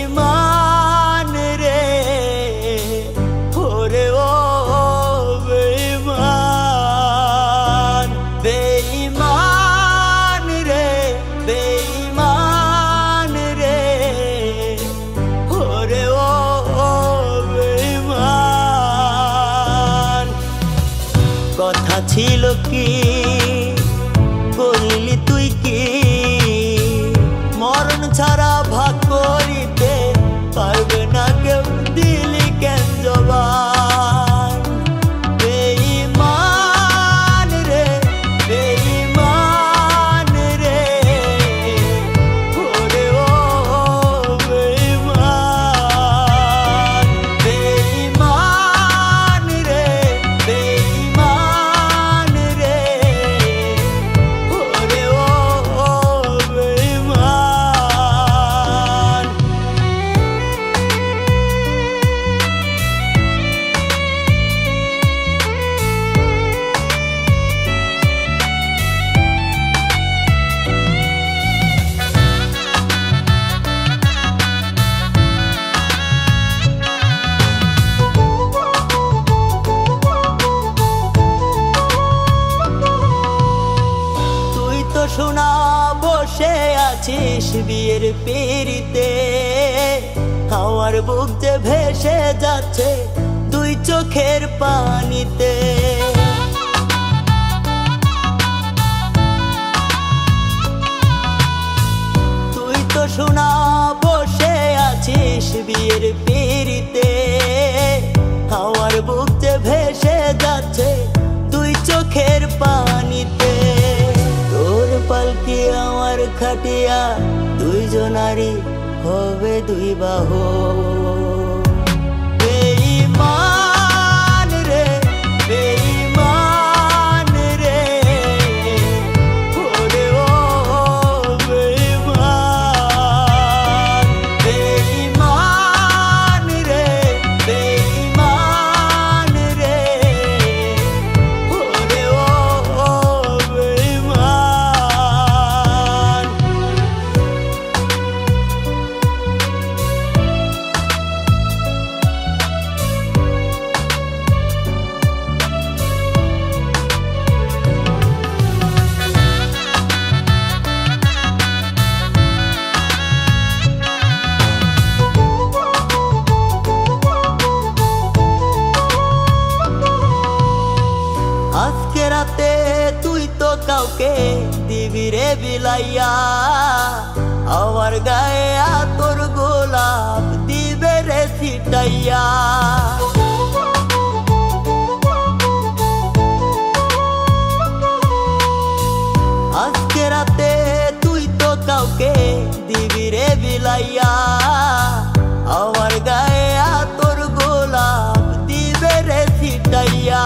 বেঈমান রে ওরে ও বেঈমান বেঈমান রে বেঈমান রে ওরে ও বেঈমান কথা ছিল কি করলি তুই কি মরণ ছাড়া ভাগ করিতে পারবে না কেউ দিলি কেন জবান বেঈমান রে বেঈমান রে ওরে ও বেঈমান বেঈমান রে বেঈমান রে ওরে ও বেঈমান শোনা বসে আছিস বিয়ের পিড়িতে আমার বুক যে ভেসে যাচ্ছে দুই চোখের পানিতে তুই তো শোনা বসে আছিস বিয়ের পিড়িতে আমার বুক যে ভেসে যাচ্ছে দুই চোখের পানিতে পালকি আমার খাটিয়া দুইজনারই হবে দুই বাহু বেঈমান রে বেঈমান রে ওরে ও বেঈমান বেঈমান রে বেঈমান রে ওরে ও আজকে রাতে তুই তো কাউকে দিবি রে বিলাইয়া আমার গায়ে তোর গোলাপ দিবে রে ছিটাইয়া আজকে রাতে তুই তো কাউকে দিবি রে বিলাইয়া আমার গায়ে তোর গোলাপ দিবে রে ছিটাইয়া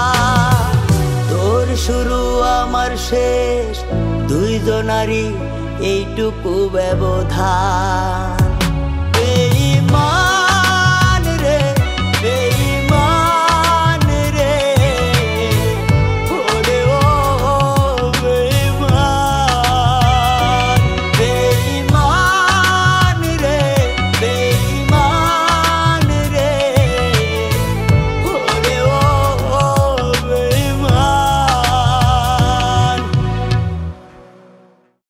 তোর শুরু আমার শেষ দুইজনারই এইটুকু ব্যবধান।